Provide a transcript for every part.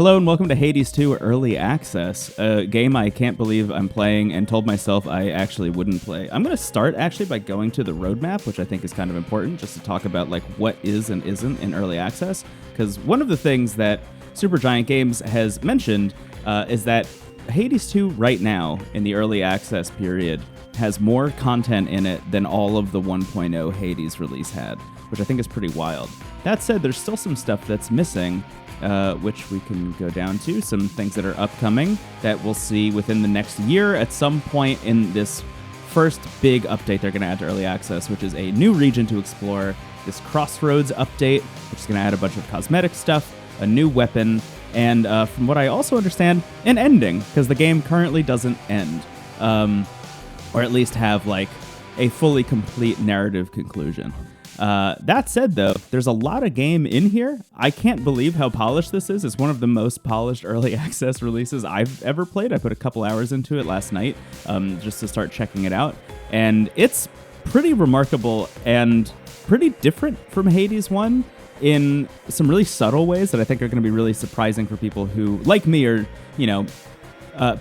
Hello and welcome to Hades 2 Early Access, a game I can't believe I'm playing and told myself I actually wouldn't play. I'm going to start actually by going to the roadmap, which I think is kind of important, just to talk about like what is and isn't in Early Access, because one of the things that Supergiant Games has mentioned is that Hades 2 right now in the Early Access period has more content in it than all of the 1.0 Hades release had, which I think is pretty wild. That said, there's still some stuff that's missing, which we can go down to, some things that are upcoming that we'll see within the next year at some point in this first big update they're going to add to Early Access, which is a new region to explore, this Crossroads update, which is going to add a bunch of cosmetic stuff, a new weapon, and from what I also understand, an ending, because the game currently doesn't end, or at least have like a fully complete narrative conclusion. That said, though, there's a lot of game in here. I can't believe how polished this is. It's one of the most polished early access releases I've ever played. I put a couple hours into it last night just to start checking it out. And it's pretty remarkable and pretty different from Hades 1 in some really subtle ways that I think are going to be really surprising for people who, like me, are, you know,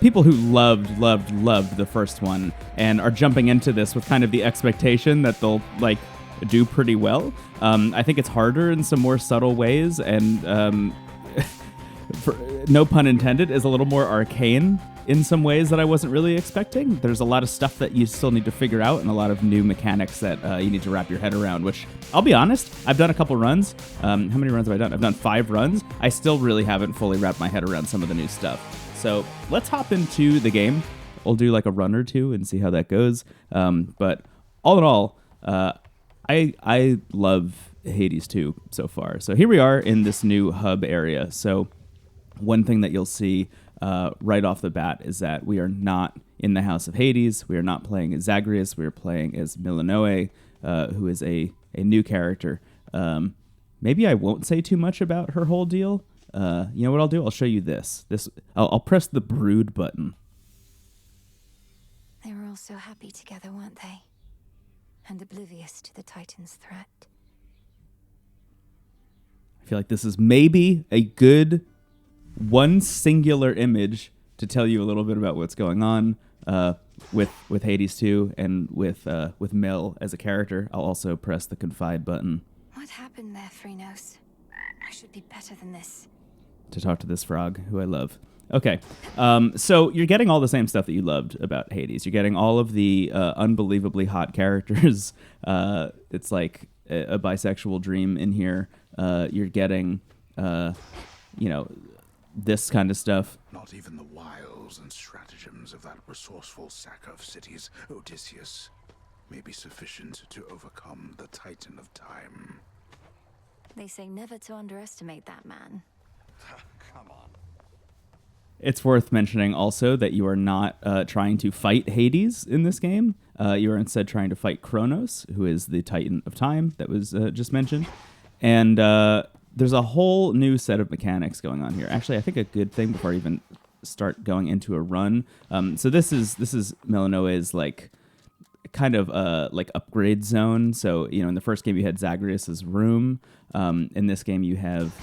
people who loved the first one and are jumping into this with kind of the expectation that they'll, like, do pretty well. I think it's harder in some more subtle ways, and for, no pun intended, is a little more arcane in some ways that I wasn't really expecting. There's a lot of stuff that you still need to figure out and a lot of new mechanics that you need to wrap your head around, which, I'll be honest, I've done a couple runs. How many runs have I done? I've done 5 runs. I still really haven't fully wrapped my head around some of the new stuff. So let's hop into the game. We'll do like a run or two and see how that goes. But all in all, I love Hades 2 so far. So here we are in this new hub area. So one thing that you'll see right off the bat is that we are not in the House of Hades. We are not playing as Zagreus. We are playing as Melinoe, who is a new character. Maybe I won't say too much about her whole deal. You know what I'll do? I'll show you this. I'll press the brood button. They were all so happy together, weren't they? And oblivious to the Titan's threat. I feel like this is maybe a good one singular image to tell you a little bit about what's going on with Hades 2 and with Mel as a character. I'll also press the confide button. What happened there, Phrynos? I should be better than this. To talk to this frog, who I love. Okay, so you're getting all the same stuff that you loved about Hades. You're getting all of the unbelievably hot characters. It's like a bisexual dream in here. You're getting, this kind of stuff. Not even the wiles and stratagems of that resourceful sacker of cities, Odysseus, may be sufficient to overcome the Titan of Time. They say never to underestimate that man. Come on. It's worth mentioning also that you are not trying to fight Hades in this game. You are instead trying to fight Kronos, who is the Titan of Time that was just mentioned. And there's a whole new set of mechanics going on here. Actually, I think a good thing before I even start going into a run. So this is Melinoe's like kind of like upgrade zone. So, you know, in the first game you had Zagreus's room. In this game you have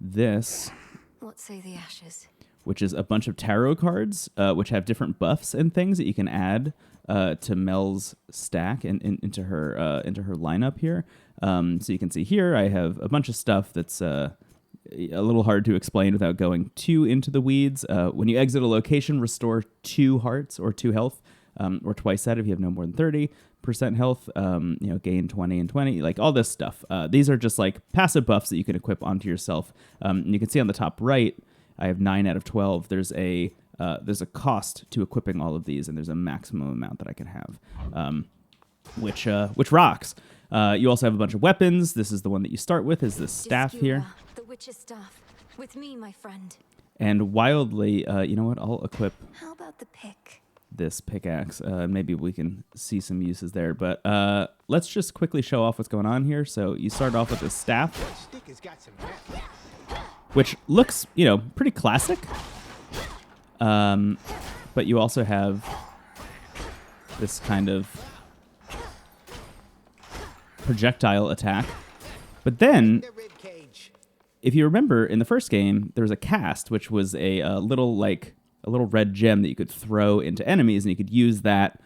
this. What say the ashes? Which is a bunch of tarot cards, which have different buffs and things that you can add to Mel's stack and into her lineup here. So you can see here I have a bunch of stuff that's a little hard to explain without going too into the weeds. When you exit a location, restore 2 hearts or 2 health, or twice that if you have no more than 30% health. Gain 20 and 20, like all this stuff. These are just like passive buffs that you can equip onto yourself. And you can see on the top right, I have 9 out of 12. There's a cost to equipping all of these, and there's a maximum amount that I can have, which rocks. You also have a bunch of weapons. This is the one that you start with, is this staff here. The witch's staff. With me, my friend. And wildly, you know what? I'll equip How about the pick? this pickaxe. Maybe we can see some uses there. But let's just quickly show off what's going on here. So you start off with this staff, which looks, pretty classic. But you also have this kind of projectile attack. But then if you remember in the first game, there was a cast, which was a little red gem that you could throw into enemies, and you could use that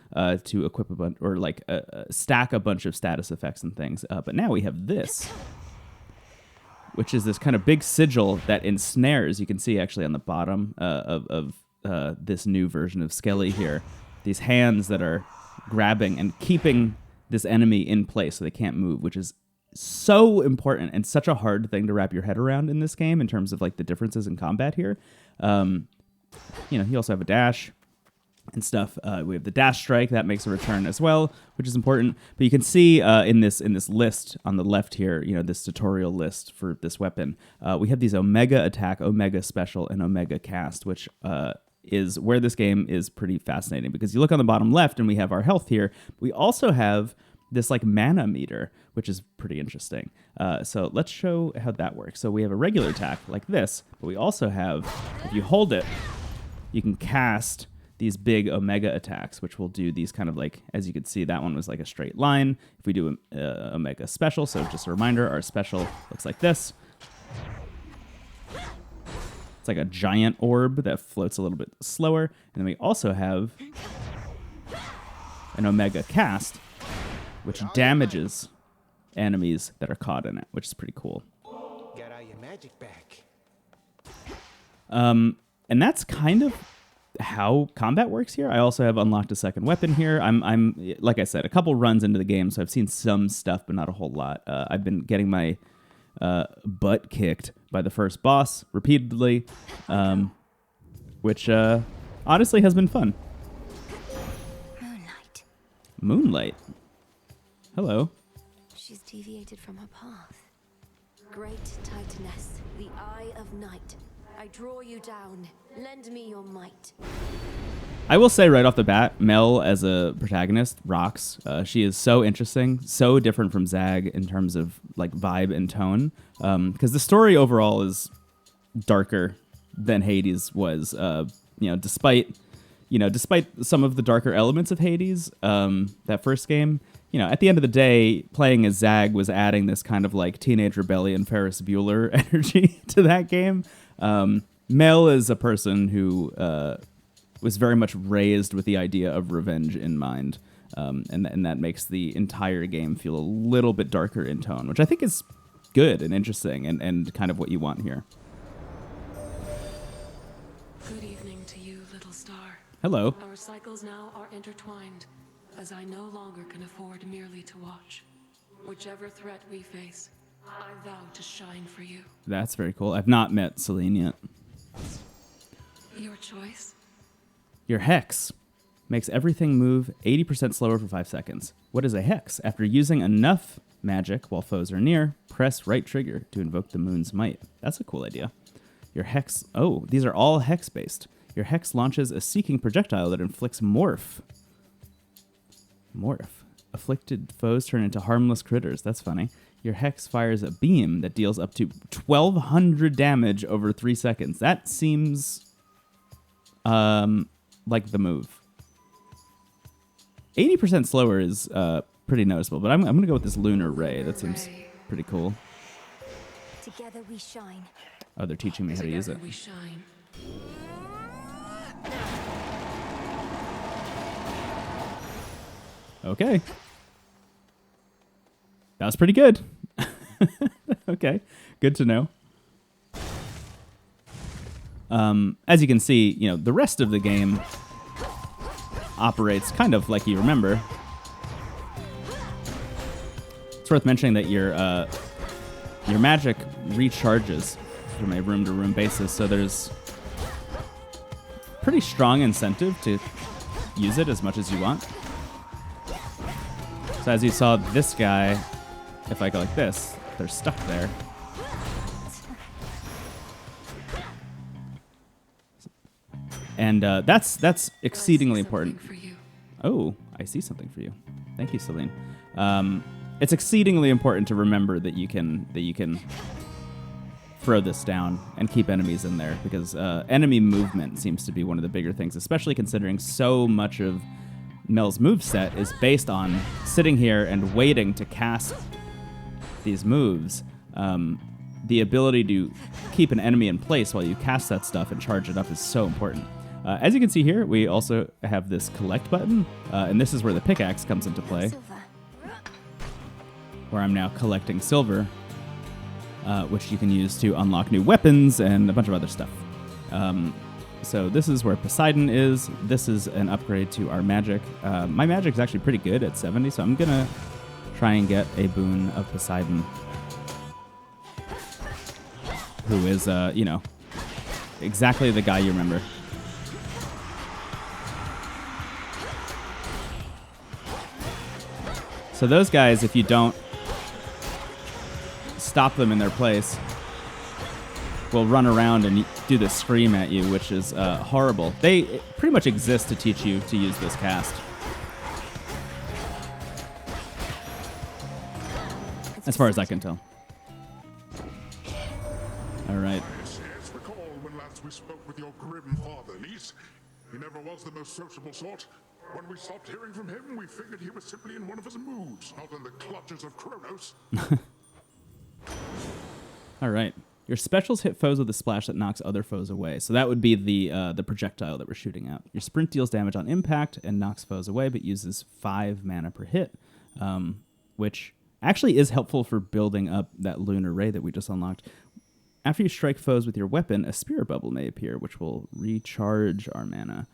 to equip a bunch or like stack a bunch of status effects and things. But now we have this, which is this kind of big sigil that ensnares. You can see actually on the bottom of this new version of Skelly here, these hands that are grabbing and keeping this enemy in place so they can't move, which is so important and such a hard thing to wrap your head around in this game in terms of like the differences in combat here. You also have a dash and stuff. We have the dash strike that makes a return as well, which is important. But you can see in this list on the left here, this tutorial list for this weapon, we have these Omega Attack, Omega Special, and Omega Cast, which is where this game is pretty fascinating, because you look on the bottom left and we have our health here. We also have this like mana meter, which is pretty interesting. So let's show how that works. So we have a regular attack like this, but we also have, if you hold it, you can cast these big Omega attacks, which will do these kind of like, as you can see, that one was like a straight line. If we do Omega Special, so just a reminder, our special looks like this. It's like a giant orb that floats a little bit slower. And then we also have an Omega Cast, which damages enemies that are caught in it, which is pretty cool. Got all your magic back. And that's kind of how combat works here. I also have unlocked a second weapon here. I'm like I said, a couple runs into the game, so I've seen some stuff, but not a whole lot. I've been getting my butt kicked by the first boss repeatedly, which honestly has been fun. Moonlight. Hello. She's deviated from her path. Great Titaness, the Eye of Night. I draw you down. Lend me your might. I will say right off the bat, Mel as a protagonist rocks. She is so interesting, so different from Zag in terms of like vibe and tone. Because the story overall is darker than Hades was. Despite some of the darker elements of Hades, that first game. At the end of the day, playing as Zag was adding this kind of like Teenage Rebellion, Ferris Bueller energy to that game. Mel is a person who was very much raised with the idea of revenge in mind, and that makes the entire game feel a little bit darker in tone, which I think is good and interesting and kind of what you want here. Good evening to you, little star. Hello. Our cycles now are intertwined, as I no longer can afford merely to watch. Whichever threat we face, I vow to shine for you. That's very cool. I've not met Celine yet. Your choice? Your hex makes everything move 80% slower for 5 seconds. What is a hex? After using enough magic while foes are near, press right trigger to invoke the moon's might. That's a cool idea. Your hex... Oh, these are all hex-based. Your hex launches a seeking projectile that inflicts morph. Morph. Afflicted foes turn into harmless critters. That's funny. Your hex fires a beam that deals up to 1,200 damage over 3 seconds. That seems like the move. 80% slower is pretty noticeable, but I'm going to go with this lunar ray. That seems pretty cool. Together we shine. Oh, they're teaching me how to use it. We shine. Okay. That was pretty good. Okay, good to know. As you can see, the rest of the game operates kind of like you remember. It's worth mentioning that your magic recharges from a room-to-room basis, so there's pretty strong incentive to use it as much as you want. So as you saw this guy, if I go like this, they're stuck there. And that's exceedingly important. For you. Oh, I see something for you. Thank you, Celine. It's exceedingly important to remember that you can throw this down and keep enemies in there, because enemy movement seems to be one of the bigger things, especially considering so much of Mel's moveset is based on sitting here and waiting to cast these moves. the ability to keep an enemy in place while you cast that stuff and charge it up is so important. As you can see here, we also have this collect button, and this is where the pickaxe comes into play, Silver. where I'm now collecting silver, which you can use to unlock new weapons and a bunch of other stuff. So this is where Poseidon is. This is an upgrade to our magic. My magic is actually pretty good at 70, so I'm going to try and get a boon of Poseidon, who is, exactly the guy you remember. So those guys, if you don't stop them in their place, will run around and do the scream at you, which is horrible. They pretty much exist to teach you to use this cast. As far as I can tell. All right. Yes, recall when last we spoke with your grim father, niece. He never was the most sociable sort. When we stopped hearing from him, we figured he was simply in one of his moods, not in the clutches of Kronos. All right. Your specials hit foes with a splash that knocks other foes away. So that would be the projectile that we're shooting out. Your sprint deals damage on impact and knocks foes away, but uses 5 mana per hit, which actually is helpful for building up that lunar ray that we just unlocked. After you strike foes with your weapon, a spirit bubble may appear, which will recharge our mana.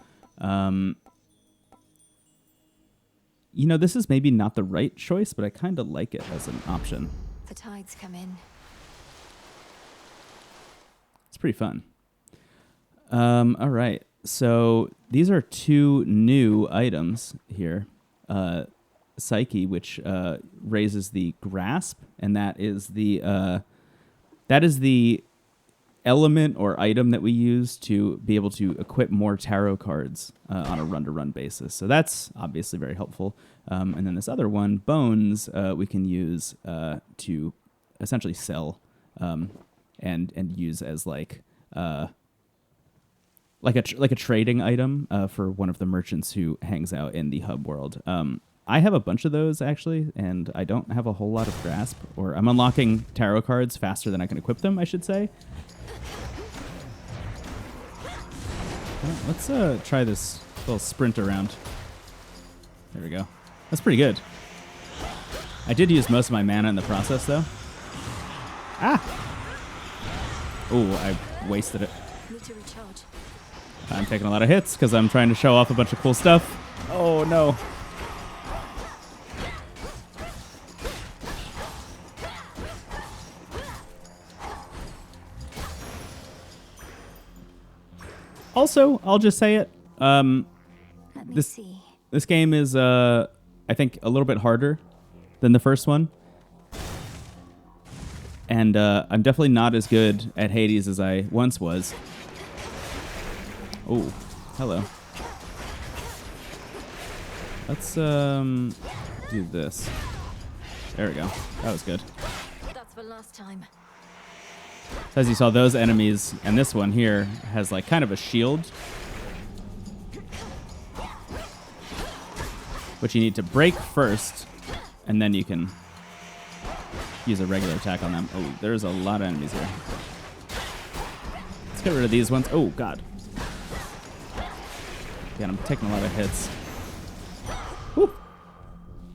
This is maybe not the right choice, but I kind of like it as an option. The tides come in. It's pretty fun. All right. So these are 2 new items here. Psyche, which raises the grasp, and that is the element or item that we use to be able to equip more tarot cards on a run-to-run basis. So that's obviously very helpful. And then this other one, Bones, we can use to essentially sell and use as like a trading item for one of the merchants who hangs out in the hub world. I have a bunch of those, actually, and I don't have a whole lot of grasp, or I'm unlocking tarot cards faster than I can equip them, I should say. Well, let's try this little sprint around. There we go. That's pretty good. I did use most of my mana in the process, though. Ah! Oh, I wasted it. Need to recharge. I'm taking a lot of hits because I'm trying to show off a bunch of cool stuff. Oh, no. Also, I'll just say it. Let me see. This game is, I think, a little bit harder than the first one. And I'm definitely not as good at Hades as I once was. Oh, hello. Let's do this. There we go. That was good. That's for last time. So as you saw, those enemies, and this one here has like kind of a shield, which you need to break first, and then you can use a regular attack on them. Oh, there's a lot of enemies here. Let's get rid of these ones. Oh, God. Yeah, I'm taking a lot of hits. Woo.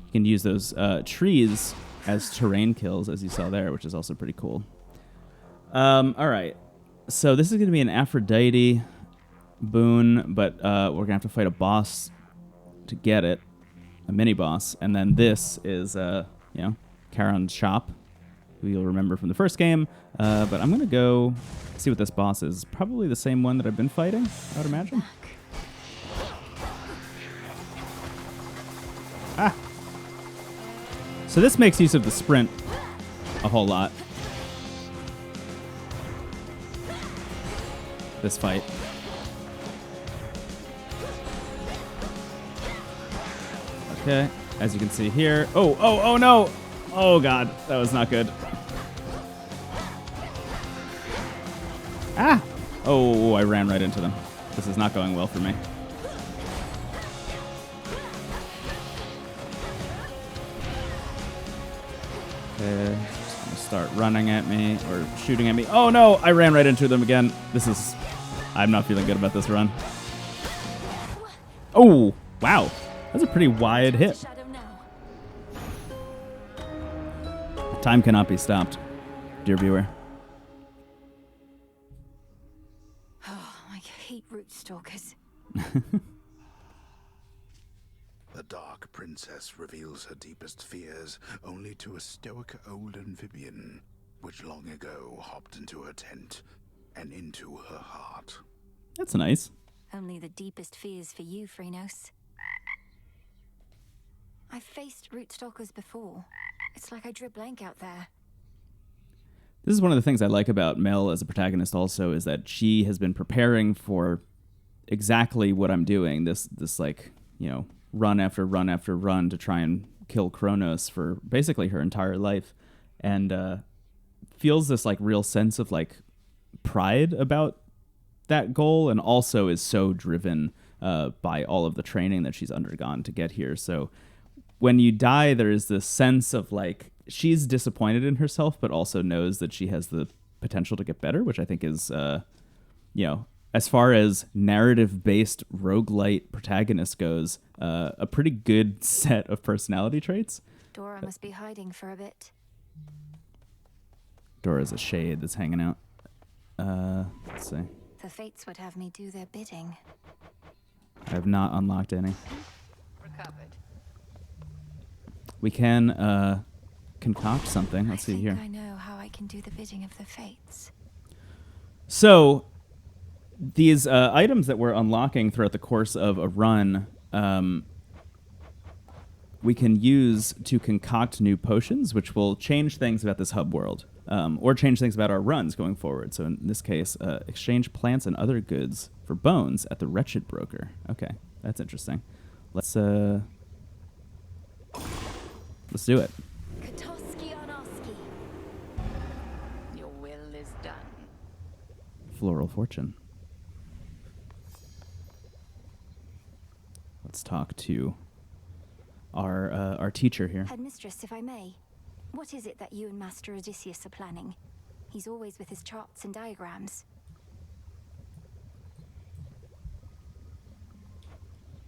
You can use those trees as terrain kills, as you saw there, which is also pretty cool. All right. So this is going to be an Aphrodite boon, but we're going to have to fight a boss to get it, a mini boss. And then this is, Charon's shop, who you'll remember from the first game. But I'm going to go see what this boss is. Probably the same one that I've been fighting, I would imagine. Ah. So this makes use of the sprint a whole lot. This fight. Okay, as you can see here. Oh no! Oh God, that was not good. Ah! Oh, I ran right into them. This is not going well for me. Okay, just gonna start running at me or shooting at me. Oh no, I ran right into them again. I'm not feeling good about this run. Oh, wow. That's a pretty wide hit. Shadow now. Time cannot be stopped, dear viewer. Oh, I hate root stalkers. The Dark Princess reveals her deepest fears only to a stoic old amphibian, which long ago hopped into her tent and into her heart. That's nice. Only the deepest fears for you, Phrynos. I've faced root stalkers before. It's like I drew a blank out there. This is one of the things I like about Mel as a protagonist also, is that she has been preparing for exactly what I'm doing. This like, you know, run after run after run to try and kill Kronos for basically her entire life. And feels this like real sense of like pride about that goal, and also is so driven by all of the training that she's undergone to get here. So when you die, there is this sense of like she's disappointed in herself, but also knows that she has the potential to get better, which I think is, you know, as far as narrative-based roguelite protagonist goes, a pretty good set of personality traits. Dora must be hiding for a bit. Dora's a shade that's hanging out. Let's see. The fates would have me do their bidding. I have not unlocked any. Recovered. We can concoct something. Let's see here. I know how I can do the bidding of the fates. So these items that we're unlocking throughout the course of a run, we can use to concoct new potions, which will change things about this hub world, or change things about our runs going forward. So in this case, exchange plants and other goods for bones at the Wretched Broker. Okay, that's interesting. Let's do it. Katoski Onoski. Your will is done. Floral Fortune. Let's talk to our teacher here. Headmistress, if I may, what is it that you and Master Odysseus are planning? He's always with his charts and diagrams.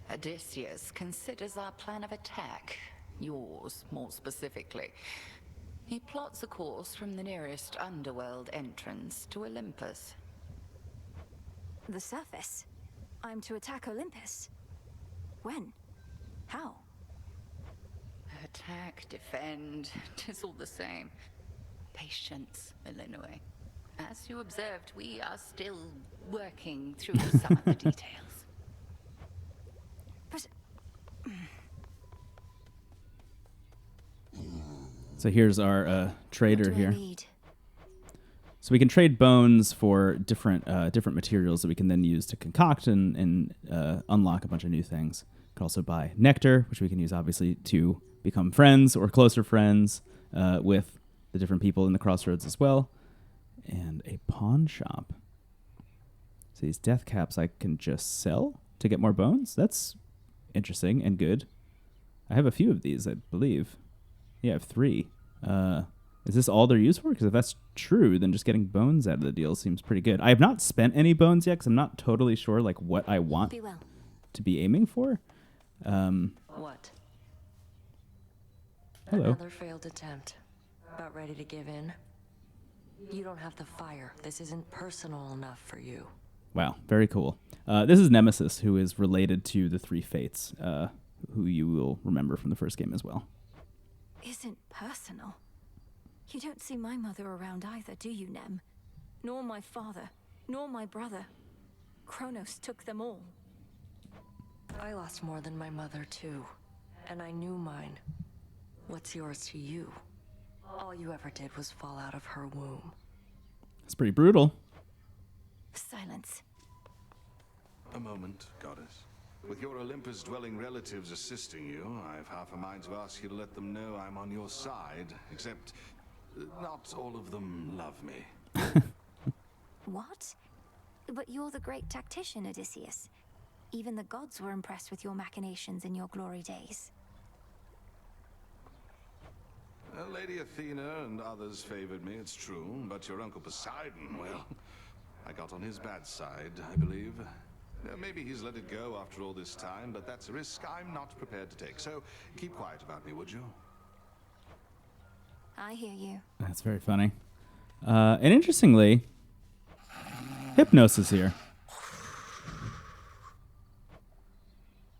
Odysseus considers our plan of attack, yours more specifically. He plots a course from the nearest underworld entrance to Olympus. The surface? I'm to attack Olympus? When? How? Attack, defend, 'tis all the same. Patience, Illinois. As you observed, we are still working through some of the details. But... So here's our trader what do I here. need? So we can trade bones for different materials that we can then use to concoct and unlock a bunch of new things. We can also buy nectar, which we can use obviously to become friends or closer friends with the different people in the crossroads as well. And a pawn shop. So these death caps I can just sell to get more bones. That's interesting and good. I have a few of these, I believe. Yeah, I have 3. Is this all they're used for? Because if that's true, then just getting bones out of the deal seems pretty good. I have not spent any bones yet because I'm not totally sure like what I want Be well. to be aiming for. What? Hello. Another failed attempt. About ready to give in? You don't have the fire. This isn't personal enough for you. Wow, very cool. This is Nemesis, who is related to the 3 Fates, who you will remember from the first game as well. Isn't personal. You don't see my mother around either, do you, Nem? Nor my father, nor my brother. Kronos took them all. I lost more than my mother, too. And I knew mine. What's yours to you? All you ever did was fall out of her womb. It's pretty brutal. Silence. A moment, goddess. With your Olympus-dwelling relatives assisting you, I've half a mind to ask you to let them know I'm on your side, except not all of them love me. What? But you're the great tactician, Odysseus. Even the gods were impressed with your machinations in your glory days. Lady Athena and others favored me, it's true, but your Uncle Poseidon, well, I got on his bad side, I believe. Maybe he's let it go after all this time, but that's a risk I'm not prepared to take. So keep quiet about me, would you? I hear you. That's very funny. And interestingly, Hypnos is here.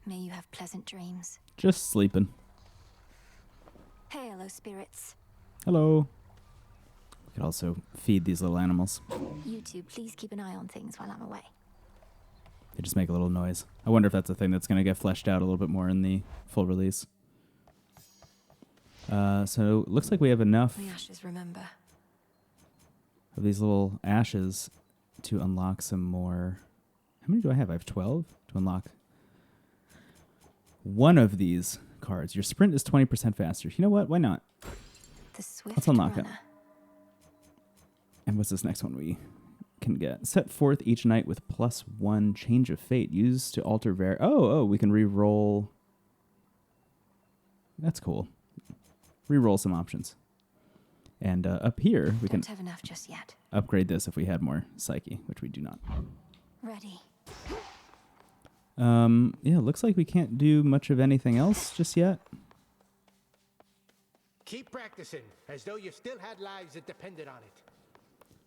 May you have pleasant dreams. Just sleeping. Hey, hello, spirits. Hello. We could also feed these little animals. You two, please keep an eye on things while I'm away. They just make a little noise. I wonder if that's a thing that's going to get fleshed out a little bit more in the full release. So it looks like we have enough The ashes remember. of these little ashes to unlock some more. How many do I have? I have 12 to unlock one of these cards. Your sprint is 20% faster. You know what? Why not? The swift Let's unlock it. runner. And what's this next one we can get? Set forth each night with +1 change of fate. Used to alter Oh, we can re-roll. That's cool. Re-roll some options. And up here, we can Don't have enough just yet. upgrade this if we had more psyche, which we do not. Ready. Yeah, looks like we can't do much of anything else just yet. Keep practicing, as though you still had lives that depended on it.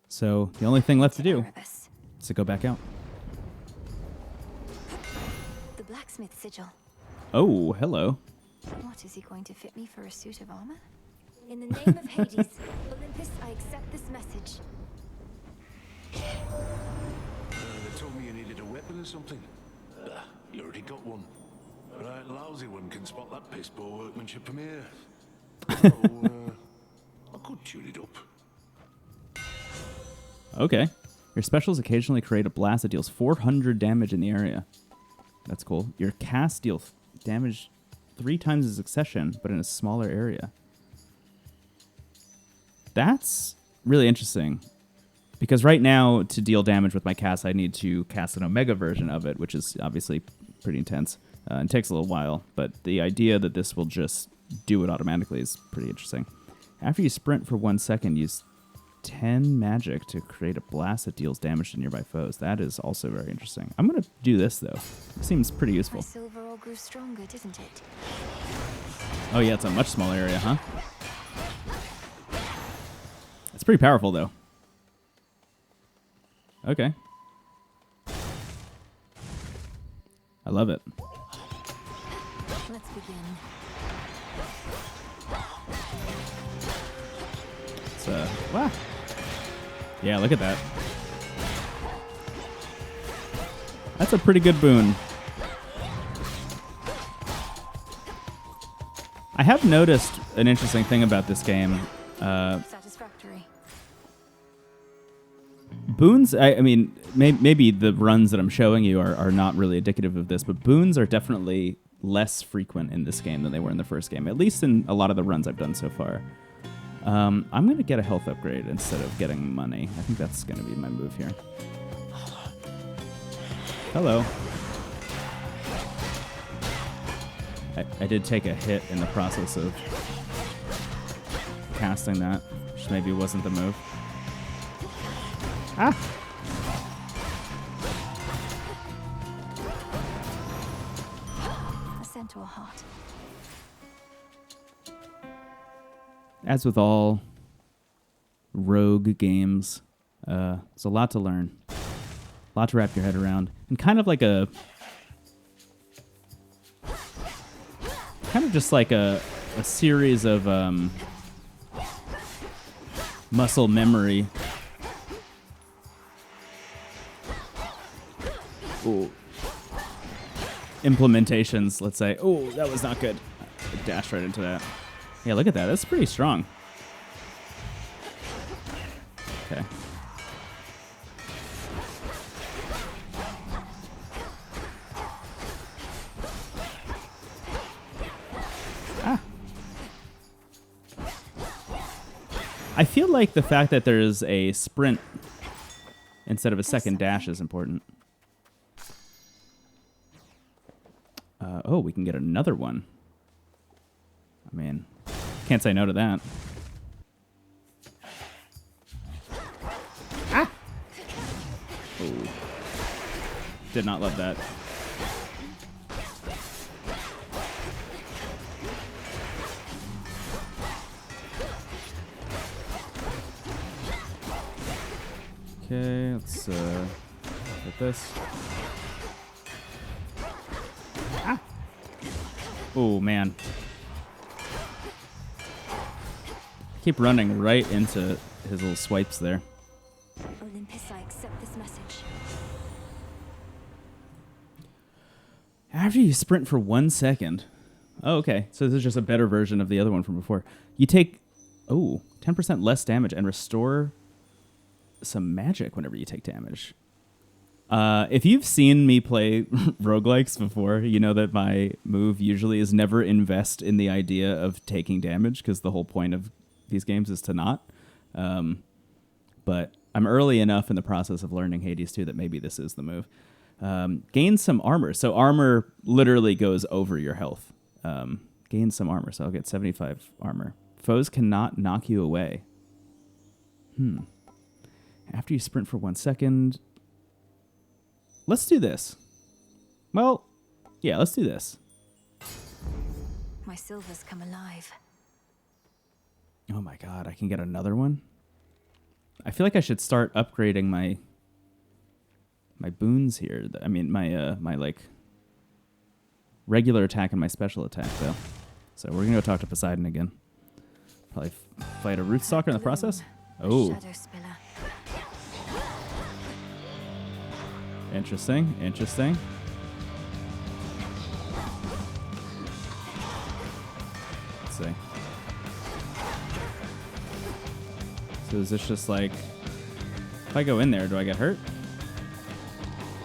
So the only thing left to do Erebus. is to go back out. The blacksmith sigil. Oh, hello. What, is he going to fit me for a suit of armor? In the name of Hades, Olympus, I accept this message. They told me you needed a weapon or something. You already got one. A right lousy one can spot that piss poor workmanship from here. So, I could tune it up. Okay. Your specials occasionally create a blast that deals 400 damage in the area. That's cool. Your cast deals damage 3 times in succession, but in a smaller area. That's really interesting. Because right now, to deal damage with my cast, I need to cast an Omega version of it, which is obviously pretty intense. And takes a little while. But the idea that this will just do it automatically is pretty interesting. After you sprint for 1 second, use 10 magic to create a blast that deals damage to nearby foes. That is also very interesting. I'm going to do this, though. It seems pretty My useful. silver all grew stronger, didn't it? Oh, yeah, it's a much smaller area, huh? It's pretty powerful, though. Okay. I love it. Let's begin. It's, wow. Yeah, look at that. That's a pretty good boon. I have noticed an interesting thing about this game. Satisfactory. Boons, I mean, maybe the runs that I'm showing you are not really indicative of this, but boons are definitely less frequent in this game than they were in the first game, at least in a lot of the runs I've done so far. I'm going to get a health upgrade instead of getting money. I think that's going to be my move here. Hello. I did take a hit in the process of casting that, which maybe wasn't the move. Ah! A centaur heart. As with all rogue games, there's a lot to learn, a lot to wrap your head around, and kind of just like a series of muscle memory. Ooh. Implementations, let's say. Oh, that was not good. I dashed right into that. Yeah, look at that. That's pretty strong. Okay. Ah. I feel like the fact that there is a sprint instead of a second dash is important. Oh, we can get another one. I mean, Can't say no to that. Ah! Oh. Did not love that. Okay, let's get this. Ah! Oh, man. Keep running right into his little swipes there. Olympus, I accept this message. After you sprint for 1 second. Oh, okay. So this is just a better version of the other one from before. You take, 10% less damage and restore some magic whenever you take damage. If you've seen me play roguelikes before, you know that my move usually is never invest in the idea of taking damage, because the whole point of these games is to not. But I'm early enough in the process of learning Hades 2 that maybe this is the move. Gain some armor. So armor literally goes over your health. Gain some armor. So I'll get 75 armor. Foes cannot knock you away. After you sprint for 1 second. Let's do this. Well, yeah, let's do this. My silver's come alive. Oh my god, I can get another one? I feel like I should start upgrading my boons here. I mean, my like regular attack and my special attack, though. So we're gonna go talk to Poseidon again. Probably fight a Root Stalker in the process. Oh, Shadow Spiller. interesting, interesting. Let's see. So is this just like, if I go in there, do I get hurt?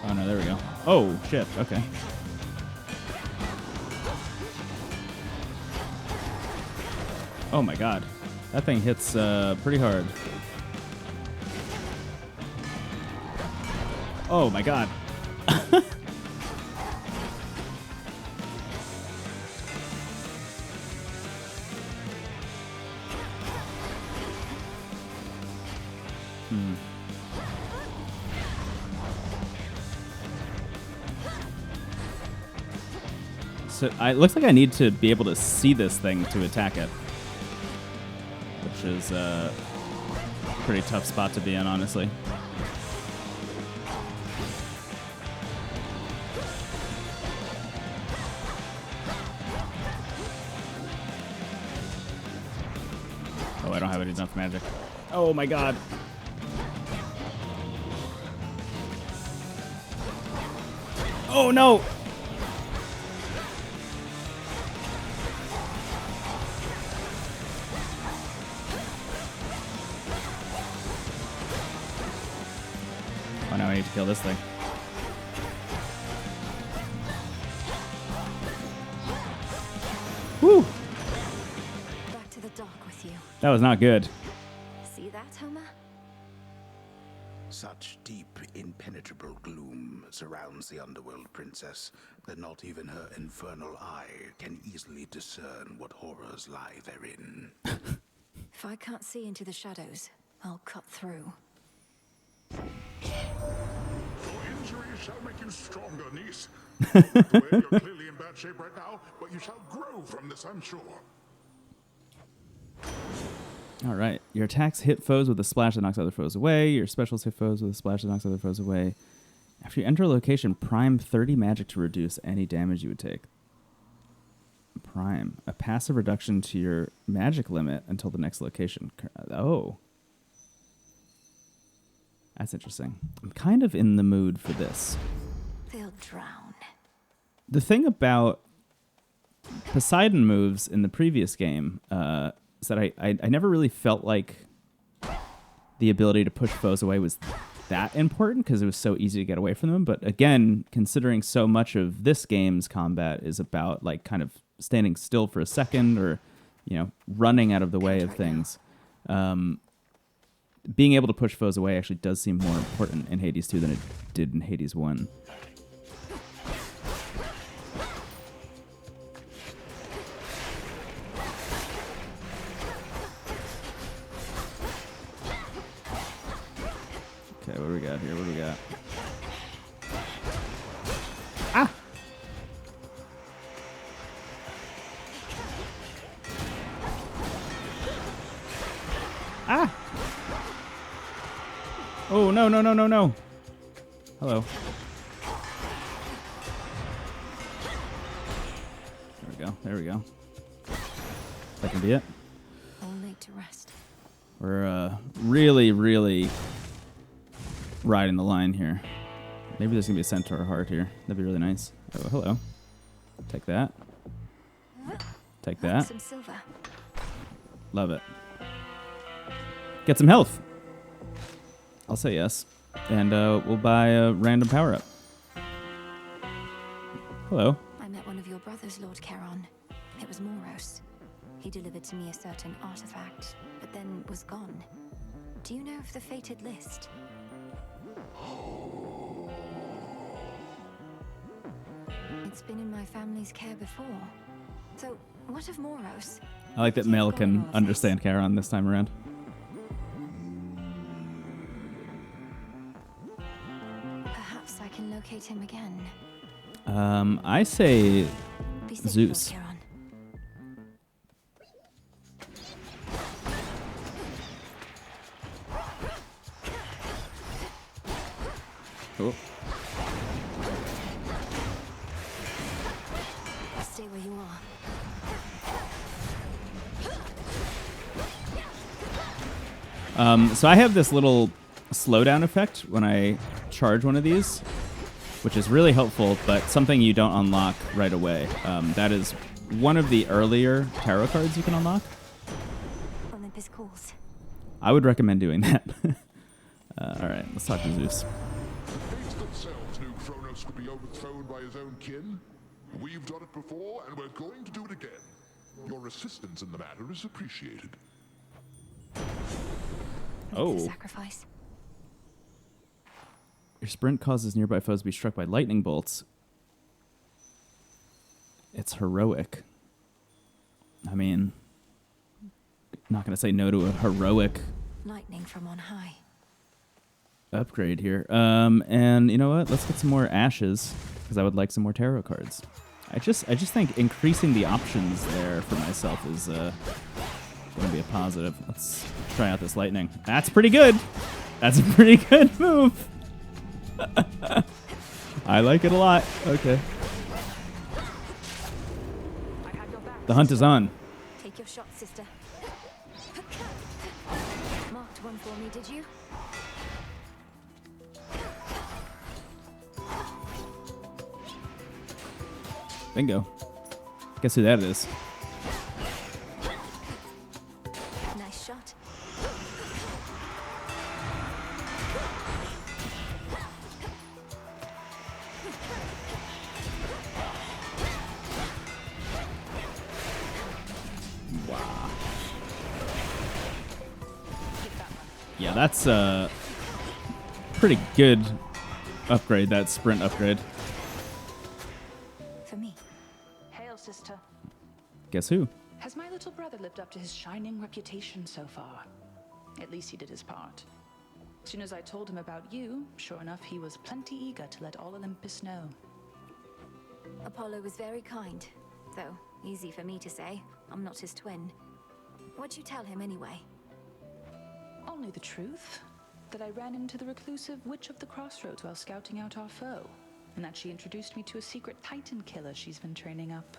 Oh no, there we go. Oh shit, okay. Oh my god. That thing hits pretty hard. Oh my god. So it looks like I need to be able to see this thing to attack it, which is a pretty tough spot to be in, honestly. Oh, I don't have enough magic. Oh my god. Oh no! Oh, now I need to kill this thing. Woo! Back to the dock with you. That was not good. See that, Homer? Such deep, impenetrable gloom surrounds the underworld princess that not even her infernal eye can easily discern what horrors lie therein. If I can't see into the shadows, I'll cut through. Your injuries shall make you stronger, niece. By the way, you're clearly in bad shape right now, but you shall grow from this, I'm sure. All right. Your attacks hit foes with a splash that knocks other foes away. Your specials hit foes with a splash that knocks other foes away. After you enter a location, prime 30 magic to reduce any damage you would take. Prime. A passive reduction to your magic limit until the next location. Oh. That's interesting. I'm kind of in the mood for this. They'll drown. The thing about Poseidon moves in the previous game is that I never really felt like the ability to push foes away was that important because it was so easy to get away from them. But again, considering so much of this game's combat is about like kind of standing still for a second or, you know, running out of the way of things, being able to push foes away actually does seem more important in Hades 2 than it did in Hades 1. What do we got here? What do we got? Ah! Ah! Oh, no, no, no, no, no. Hello. There we go. There we go. That can be it. All laid to rest. We're really, really riding the line here. Maybe there's going to be a centaur heart here. That'd be really nice. Oh, hello. Take that. Take that. Some silver. Love it. Get some health. I'll say yes. And we'll buy a random power-up. Hello. I met one of your brothers, Lord Charon. It was Moros. He delivered to me a certain artifact, but then was gone. Do you know of the fated list? It's been in my family's care before. So, what of Moros? I like that Mel can understand Charon this time around. Perhaps I can locate him again. I say Be safe, Zeus. Lord Charon. Oh. Stay where you are. So I have this little slowdown effect when I charge one of these, which is really helpful, but something you don't unlock right away. That is one of the earlier tarot cards you can unlock. Olympus calls. I would recommend doing that. All right, let's talk to Zeus. The fates themselves knew Kronos would be overthrown by his own kin. We've done it before, and we're going to do it again. Your assistance in the matter is appreciated. Oh. Sacrifice. Your sprint causes nearby foes to be struck by lightning bolts. It's heroic. I mean, not going to say no to a heroic Lightning from on high. upgrade here. And you know what? Let's get some more ashes, because I would like some more tarot cards. I just think increasing the options there for myself is going to be a positive. Let's try out this lightning. That's pretty good. That's a pretty good move. I like it a lot. Okay. The hunt is on. Take your shot, sister. Marked one for me, did you? Bingo. Guess who that is? Nice shot. Wow. Yeah, that's a pretty good upgrade, that sprint upgrade. For me. Hail, sister. Guess who? Has my little brother lived up to his shining reputation so far? At least he did his part. As soon as I told him about you, sure enough, he was plenty eager to let all Olympus know. Apollo was very kind, though easy for me to say. I'm not his twin. What'd you tell him anyway? Only the truth. That I ran into the reclusive Witch of the Crossroads while scouting out our foe, and that she introduced me to a secret Titan killer she's been training up.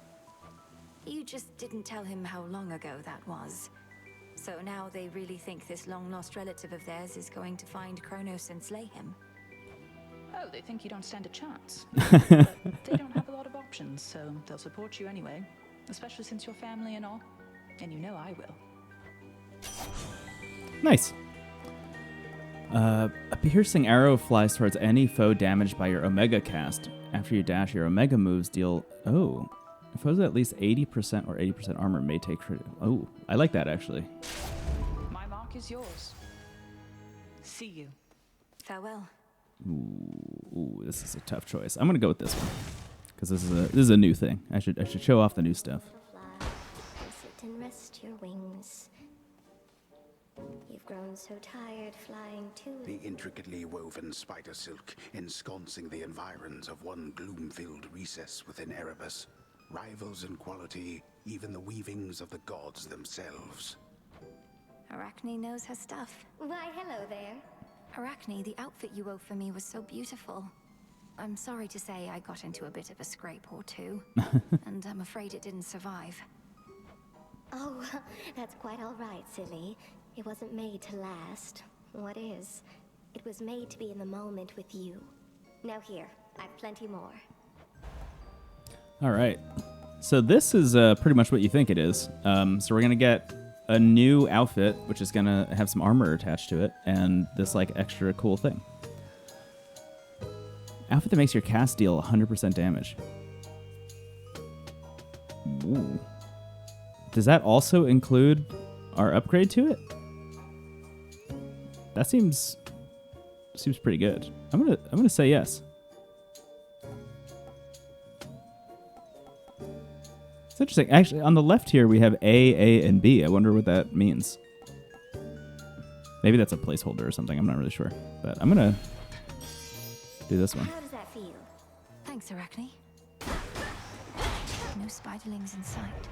You just didn't tell him how long ago that was. So now they really think this long-lost relative of theirs is going to find Kronos and slay him. Oh, they think you don't stand a chance. But they don't have a lot of options, so they'll support you anyway. Especially since you're family and all. And you know I will. Nice. A piercing arrow flies towards any foe damaged by your Omega cast. After you dash, your Omega moves deal... Oh. Foes with at least 80% or 80% armor may take... Oh, I like that, actually. My mark is yours. See you. Farewell. Ooh, this is a tough choice. I'm going to go with this one. Because this is a new thing. I should show off the new stuff. Sit and rest your wings. You've grown so tired flying to The intricately woven spider silk ensconcing the environs of one gloom-filled recess within Erebus. Rivals in quality, even the weavings of the gods themselves. Arachne knows her stuff. Why, hello there. Arachne, the outfit you wove for me was so beautiful. I'm sorry to say I got into a bit of a scrape or two, and I'm afraid it didn't survive. Oh, that's quite all right, silly. It wasn't made to last. What is? It was made to be in the moment with you. Now here, I've plenty more. All right. So this is pretty much what you think it is. So we're going to get a new outfit, which is going to have some armor attached to it, and this like extra cool thing. Outfit that makes your cast deal 100% damage. Ooh. Does that also include our upgrade to it? That seems pretty good. I'm gonna say yes. It's interesting. Actually, on the left here we have A, and B. I wonder what that means. Maybe that's a placeholder or something. I'm not really sure. But I'm gonna do this one. How does that feel? Thanks, Arachne. No spiderlings in sight.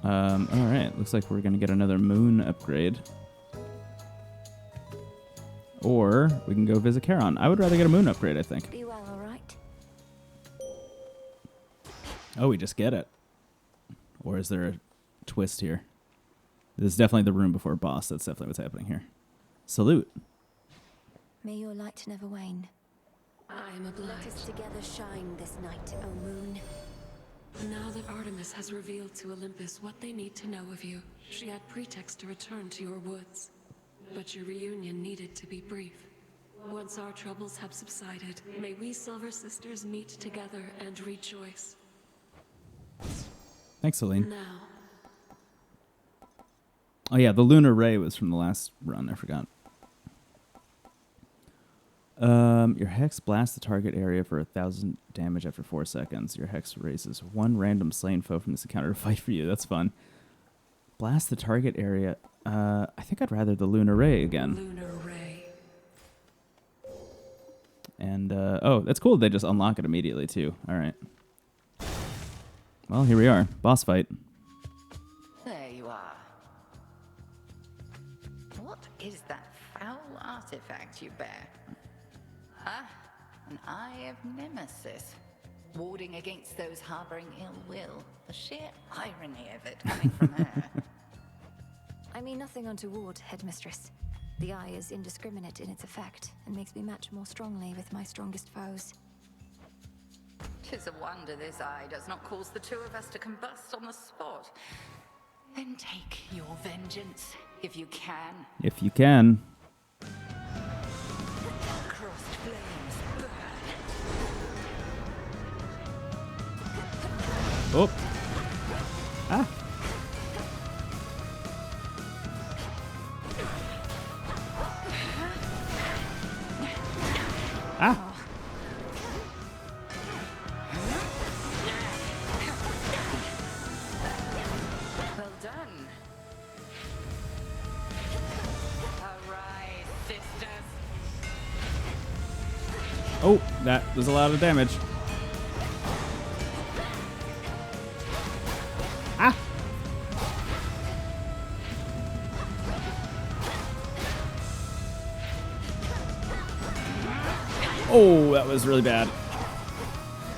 All right. Looks like we're gonna get another moon upgrade. Or we can go visit Charon. I would rather get a moon upgrade, I think. Be well, all right? Oh, we just get it. Or is there a twist here? This is definitely the room before boss. That's definitely what's happening here. Salute. May your light never wane. I am Let obliged. us together shine this night, O moon. Now that Artemis has revealed to Olympus what they need to know of you, she had pretext to return to your woods. But your reunion needed to be brief. Once our troubles have subsided, may we Silver Sisters meet together and rejoice. Thanks, Celine. Now, Oh yeah, the lunar ray was from the last run. I forgot. Your hex blasts the target area for 1,000 damage after 4 seconds. Your hex raises one random slain foe from this encounter to fight for you. That's fun. Blast the target area. I think I'd rather the lunar ray again. Lunar Ray. And oh, that's cool. They just unlock it immediately too. All right. Well, here we are. Boss fight. There you are. What is that foul artifact you bear? Ah, an Eye of Nemesis. Warding against those harboring ill will. The sheer irony of it coming from her. I mean nothing untoward, Headmistress. The eye is indiscriminate in its effect, and makes me match more strongly with my strongest foes. 'Tis a wonder this eye does not cause the two of us to combust on the spot. Then take your vengeance, if you can. If you can. Crossed flames burn. Oh. Ah. Ah. Well done. Arise, sisters. Oh, that was a lot of damage. Ah. Oh, that was really bad.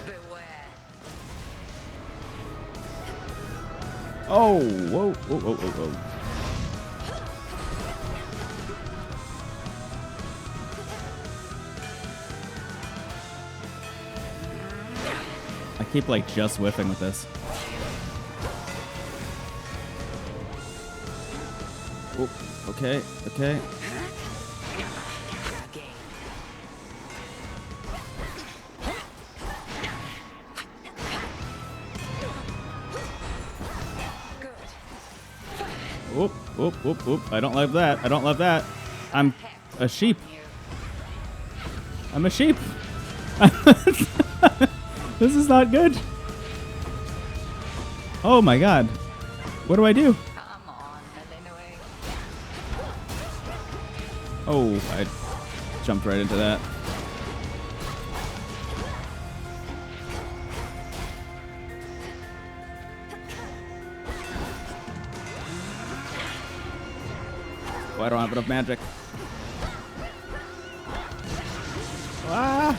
Beware. Oh, whoa, whoa, whoa, whoa, whoa. I keep like just whiffing with this. Oh, okay, okay. Whoop, whoop, whoop, whoop. I don't love that. I don't love that. I'm a sheep. I'm a sheep. This is not good. Oh my god. What do I do? Come on, Illinois. Oh, I jumped right into that. Oh, I don't have enough magic. Ah!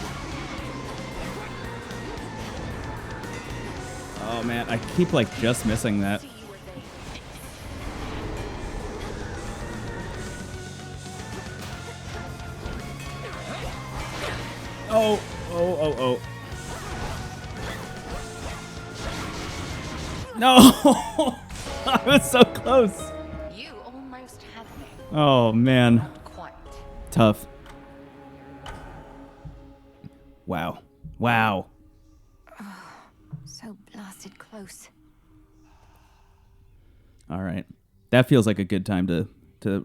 Oh man, I keep like just missing that. Oh, oh, oh, oh. No! I was so close. You almost had me. Oh man. Not quite. Tough. Wow. Wow. So blasted close. All right. That feels like a good time to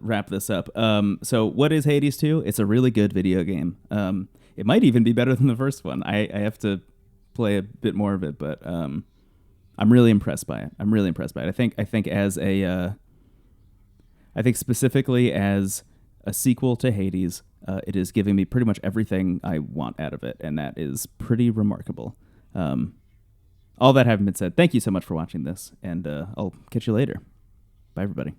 wrap this up. So what is Hades 2? It's a really good video game. It might even be better than the first one. I have to play a bit more of it, but I'm really impressed by it. I think as a I think specifically as a sequel to Hades, it is giving me pretty much everything I want out of it, and that is pretty remarkable. All that having been said, thank you so much for watching this, and I'll catch you later. Bye, everybody.